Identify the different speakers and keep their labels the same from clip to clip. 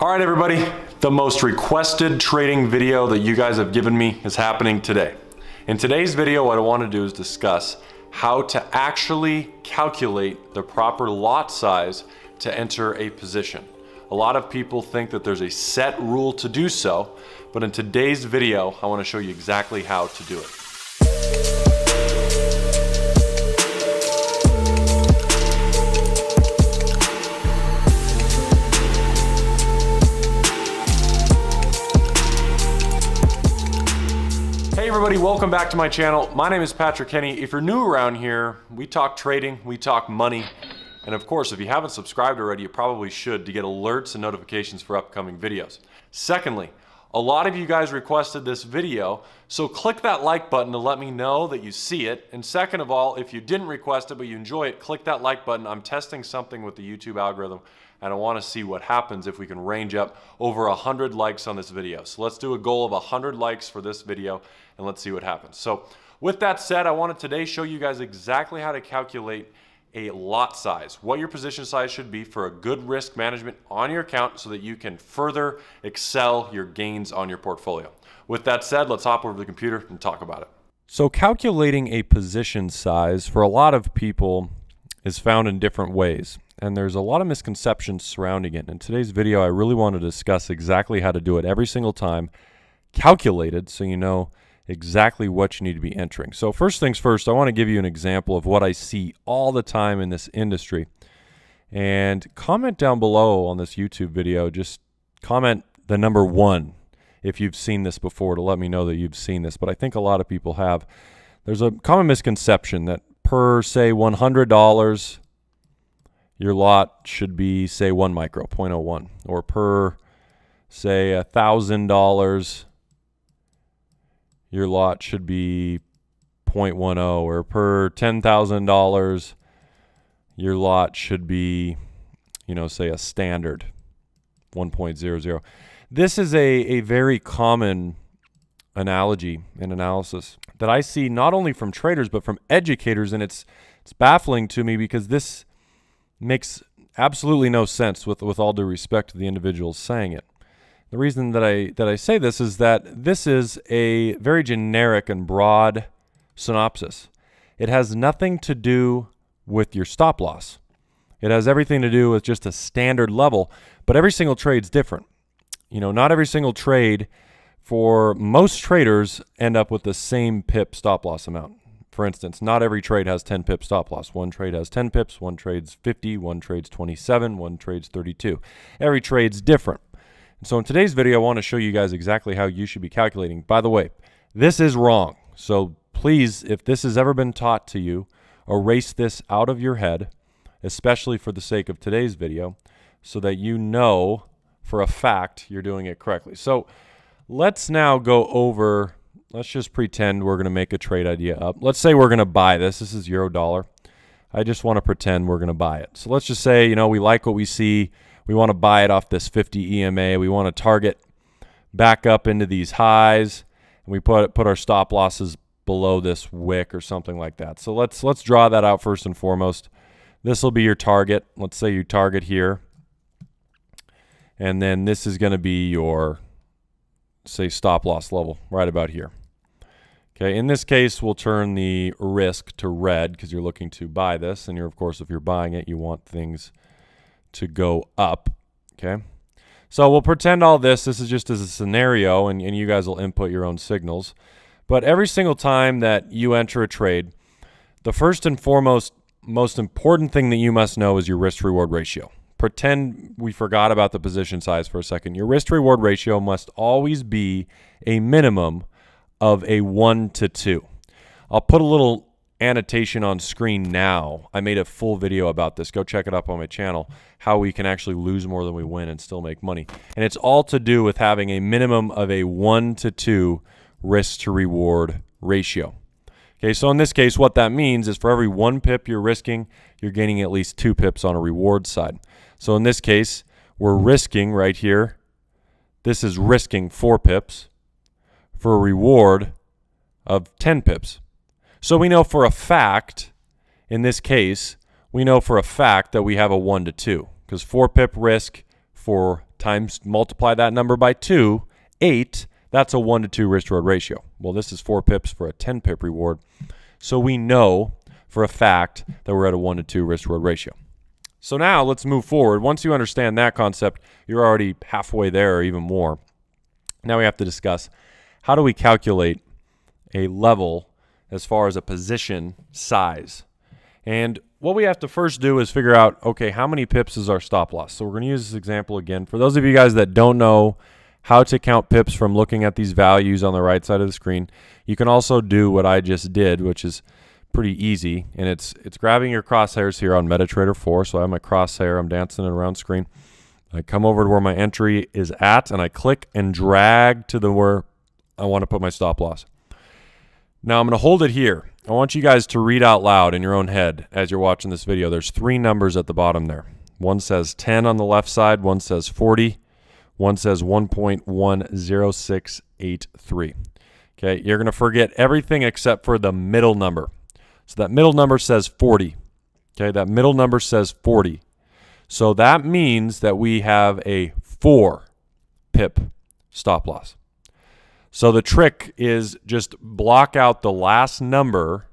Speaker 1: All right, everybody, the most requested trading video that you guys have given me is happening today. In today's video, what I want to do is discuss how to actually calculate the proper lot size to enter a position. A lot of people think that there's a set rule to do so, but in today's video, I want to show you exactly how to do it. Hey everybody, welcome back to my channel. My name is Patrick Kenny. If you're new around here, we talk trading, we talk money, and of course, if you haven't subscribed already, you probably should to get alerts and notifications for upcoming videos. Secondly, a lot of you guys requested this video, so click that like button to let me know that you see it. And second of all, if you didn't request it but you enjoy it, click that like button. I'm testing something with the YouTube algorithm, and I want to see what happens if we can range up over 100 likes on this video. So let's do a goal of 100 likes for this video, and let's see what happens. So with that said, I want to today show you guys exactly how to calculate a lot size, what your position size should be for a good risk management on your account so that you can further excel your gains on your portfolio. With that said, let's hop over to the computer and talk about it. So calculating a position size for a lot of people is found in different ways, and there's a lot of misconceptions surrounding it. In today's video, I really want to discuss exactly how to do it every single time, calculated, so you know exactly what you need to be entering. So first things first, I want to give you an example of what I see all the time in this industry. And comment down below on this YouTube video, just comment the number 1 if you've seen this before to let me know that you've seen this, but I think a lot of people have. There's a common misconception that per, say, $100, your lot should be, say, 1 micro, 0.01, or per, say, $1,000, your lot should be 0.10, or per $10,000, your lot should be, say a standard 1.00. This is a very common analogy and analysis that I see not only from traders but from educators, and it's baffling to me because this makes absolutely no sense with all due respect to the individuals saying it. The reason that I say this is that this is a very generic and broad synopsis. It has nothing to do with your stop loss. It has everything to do with just a standard level, but every single trade's different. Not every single trade for most traders end up with the same pip stop loss amount. For instance, not every trade has 10 pip stop loss. One trade has 10 pips, one trade's 50, one trade's 27, one trade's 32. Every trade's different. So in today's video, I want to show you guys exactly how you should be calculating. By the way, this is wrong. So please, if this has ever been taught to you, erase this out of your head, especially for the sake of today's video, so that you know for a fact you're doing it correctly. So let's now go over, let's just pretend we're going to make a trade idea up. Let's say we're going to buy this. This is euro dollar. I just want to pretend we're going to buy it. So let's just say, we like what we see. We want to buy it off this 50 EMA. We want to target back up into these highs, and we put our stop losses below this wick or something like that. So let's draw that out first and foremost. This will be your target. Let's say you target here, and then this is going to be your, say, stop loss level right about here. Okay, in this case, we'll turn the risk to red because you're looking to buy this, and of course, if you're buying it, you want things to go up. Okay, so we'll pretend all this is just as a scenario, and you guys will input your own signals. But every single time that you enter a trade, the first and foremost most important thing that you must know is your risk-reward ratio. Pretend we forgot about the position size for a second. Your risk-reward ratio must always be a minimum of a 1 to 2. I'll put a little annotation on screen now. I made a full video about this. Go check it up on my channel, how we can actually lose more than we win and still make money. And it's all to do with having a minimum of a 1 to 2 risk to reward ratio. Okay, so in this case, what that means is for every 1 pip you're risking, you're gaining at least 2 pips on a reward side. So in this case, we're risking right here, this is risking 4 pips for a reward of 10 pips. So we know for a fact, in this case, we know for a fact that we have a 1 to 2 because 4 pip risk for multiply that number by 2, 8, that's a 1 to 2 risk reward ratio. Well, this is 4 pips for a 10 pip reward. So we know for a fact that we're at a 1 to 2 risk reward ratio. So now let's move forward. Once you understand that concept, you're already halfway there or even more. Now we have to discuss, how do we calculate a level as far as a position size? And what we have to first do is figure out, okay, how many pips is our stop loss? So we're going to use this example again. For those of you guys that don't know how to count pips from looking at these values on the right side of the screen, you can also do what I just did, which is pretty easy. And it's grabbing your crosshairs here on MetaTrader 4. So I have my crosshair. I'm dancing it around screen. I come over to where my entry is at, and I click and drag to where I want to put my stop loss. Now I'm going to hold it here. I want you guys to read out loud in your own head as you're watching this video. There's 3 numbers at the bottom there. One says 10 on the left side, one says 40, one says 1.10683. Okay, you're going to forget everything except for the middle number. So that middle number says 40. Okay, that middle number says 40. So that means that we have a 4 pip stop loss. So the trick is just block out the last number,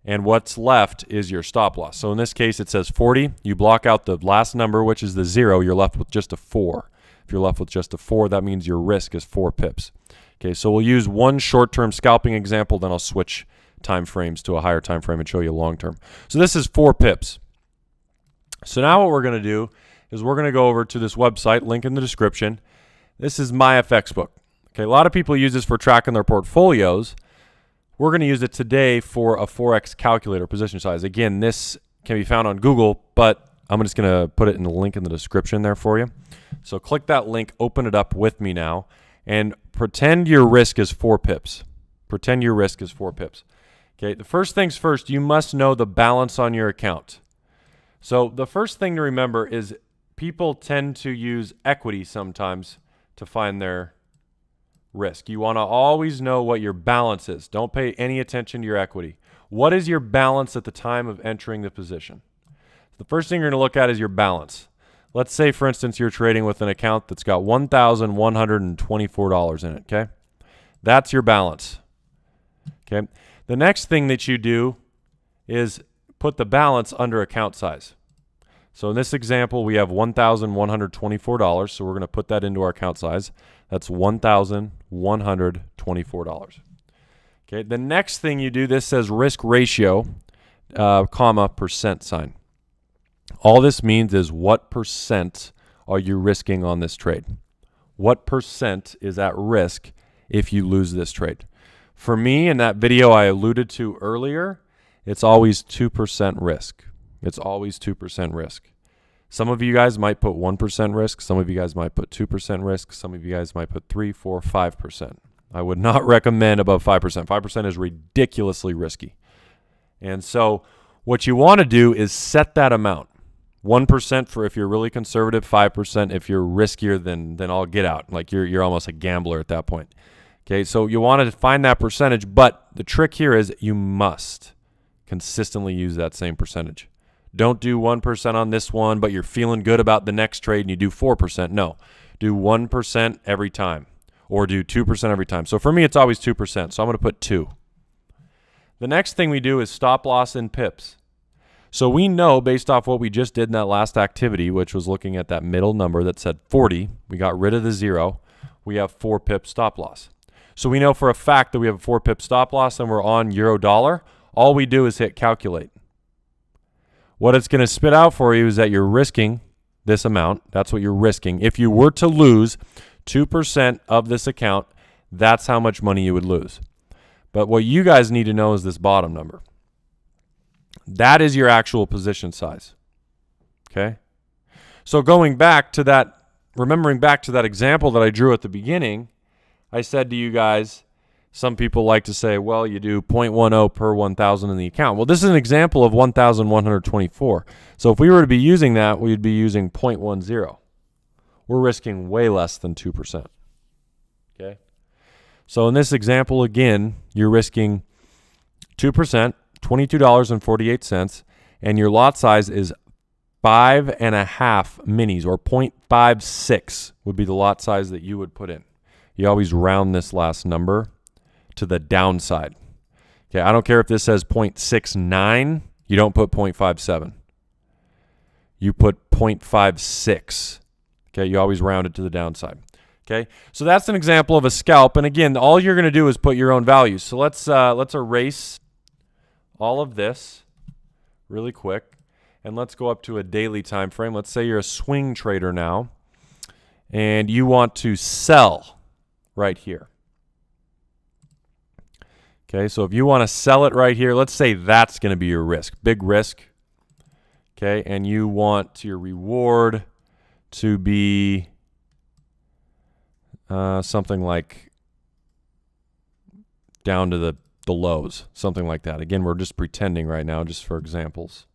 Speaker 1: and what's left is your stop loss. So in this case, it says 40. You block out the last number, which is the 0. You're left with just a 4. If you're left with just a 4, that means your risk is 4 pips. Okay, so we'll use one short-term scalping example, then I'll switch time frames to a higher time frame and show you long-term. So this is 4 pips. So now what we're going to do is we're going to go over to this website, link in the description. This is my FX book. Okay, a lot of people use this for tracking their portfolios. We're going to use it today for a forex calculator position size. Again, this can be found on Google, but I'm just going to put it in the link in the description there for you. So click that link, open it up with me now, and pretend your risk is 4 pips. Pretend your risk is 4 pips. Okay, the first things first, you must know the balance on your account. So the first thing to remember is people tend to use equity sometimes to find their risk. You want to always know what your balance is. Don't pay any attention to your equity. What is your balance at the time of entering the position? The first thing you're going to look at is your balance. Let's say, for instance, you're trading with an account that's got $1,124 in it, okay? That's your balance, okay? The next thing that you do is put the balance under account size. So in this example, we have $1,124, so we're going to put that into our account size. That's $1,124. Okay, the next thing you do, this says risk ratio, comma, percent sign. All this means is what percent are you risking on this trade? What percent is at risk if you lose this trade? For me, in that video I alluded to earlier, it's always 2% risk. It's always 2% risk. Some of you guys might put 1% risk. Some of you guys might put 2% risk. Some of you guys might put 3, 4, 5%. I would not recommend above 5%. 5% is ridiculously risky. And so what you want to do is set that amount. 1% for if you're really conservative, 5% if you're riskier than all get out. Like you're almost a gambler at that point. Okay, so you want to find that percentage, but the trick here is you must consistently use that same percentage. Don't do 1% on this one, but you're feeling good about the next trade and you do 4%. No, do 1% every time or do 2% every time. So for me, it's always 2%. So I'm going to put 2. The next thing we do is stop loss in pips. So we know based off what we just did in that last activity, which was looking at that middle number that said 40, we got rid of the 0, we have 4 pip stop loss. So we know for a fact that we have a 4 pip stop loss and we're on euro dollar. All we do is hit calculate. What it's going to spit out for you is that you're risking this amount. That's what you're risking. If you were to lose 2% of this account, that's how much money you would lose. But what you guys need to know is this bottom number. That is your actual position size. Okay? So going back to that, remembering back to that example that I drew at the beginning, I said to you guys, some people like to say, well, you do 0.10 per 1,000 in the account. Well, this is an example of 1,124. So if we were to be using that, we'd be using 0.10. We're risking way less than 2%. Okay? So in this example, again, you're risking 2%, $22.48, and your lot size is 5.5 minis, or 0.56 would be the lot size that you would put in. You always round this last number to the downside. Okay, I don't care if this says 0.69, you don't put 0.57. You put 0.56. Okay, you always round it to the downside. Okay, so that's an example of a scalp. And again, all you're going to do is put your own values. So let's erase all of this really quick, and let's go up to a daily time frame. Let's say you're a swing trader now, and you want to sell right here. Okay, so if you want to sell it right here, let's say that's going to be your risk, big risk. Okay, and you want your reward to be something like down to the lows, something like that. Again, we're just pretending right now, just for examples.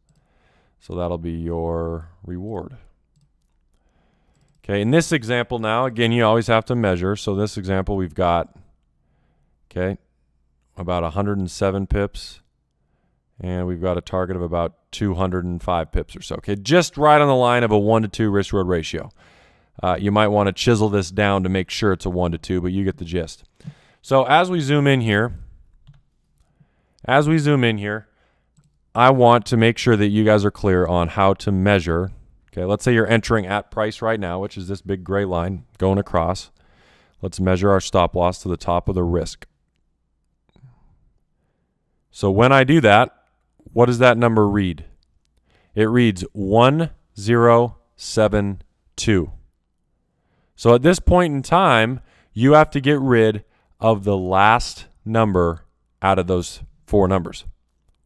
Speaker 1: So that'll be your reward. Okay, in this example now, again, you always have to measure. So this example, we've got, okay, about 107 pips, and we've got a target of about 205 pips or so. Okay, just right on the line of a 1-to-2 risk-reward ratio. You might want to chisel this down to make sure it's a 1-to-2, but you get the gist. So as we zoom in here, I want to make sure that you guys are clear on how to measure. Okay, let's say you're entering at price right now, which is this big gray line going across. Let's measure our stop loss to the top of the risk. So when I do that, what does that number read? It reads 1072. So at this point in time, you have to get rid of the last number out of those four numbers.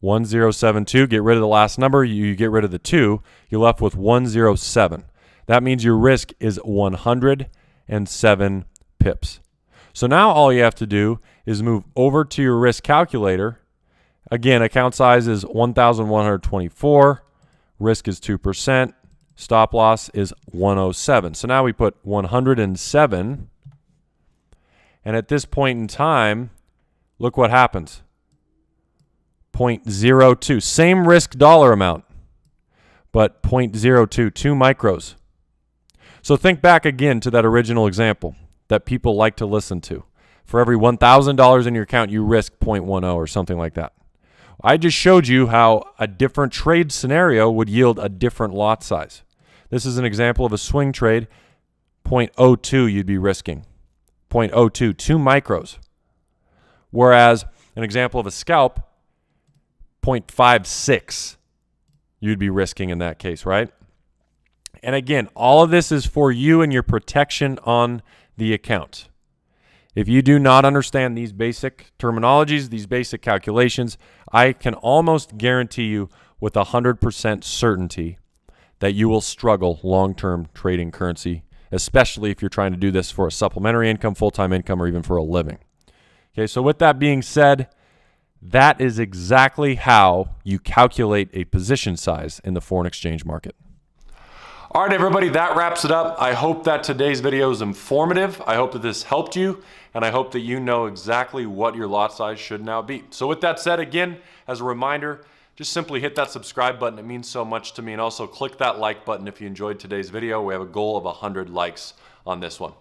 Speaker 1: 1072, get rid of the last number, you get rid of the 2, you're left with 107. That means your risk is 107 pips. So now all you have to do is move over to your risk calculator. Again, account size is 1,124, risk is 2%, stop loss is 107. So now we put 107, and at this point in time, look what happens. 0.02, same risk dollar amount, but 0.02, 2 micros. So think back again to that original example that people like to listen to. For every $1,000 in your account, you risk 0.10 or something like that. I just showed you how a different trade scenario would yield a different lot size. This is an example of a swing trade. 0.02 you'd be risking. 0.02, 2 micros. Whereas an example of a scalp, 0.56 you'd be risking in that case, right? And again, all of this is for you and your protection on the account. If you do not understand these basic terminologies, these basic calculations, I can almost guarantee you with 100% certainty that you will struggle long-term trading currency, especially if you're trying to do this for a supplementary income, full-time income, or even for a living. Okay, so with that being said, that is exactly how you calculate a position size in the foreign exchange market. All right, everybody, that wraps it up. I hope that today's video is informative. I hope that this helped you, and I hope that you know exactly what your lot size should now be. So with that said, again, as a reminder, just simply hit that subscribe button. It means so much to me. And also click that like button if you enjoyed today's video. We have a goal of 100 likes on this one.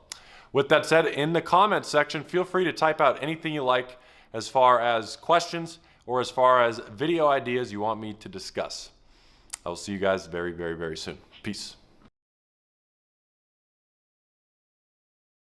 Speaker 1: With that said, in the comments section, feel free to type out anything you like as far as questions or as far as video ideas you want me to discuss. I will see you guys very, very, very soon. Peace.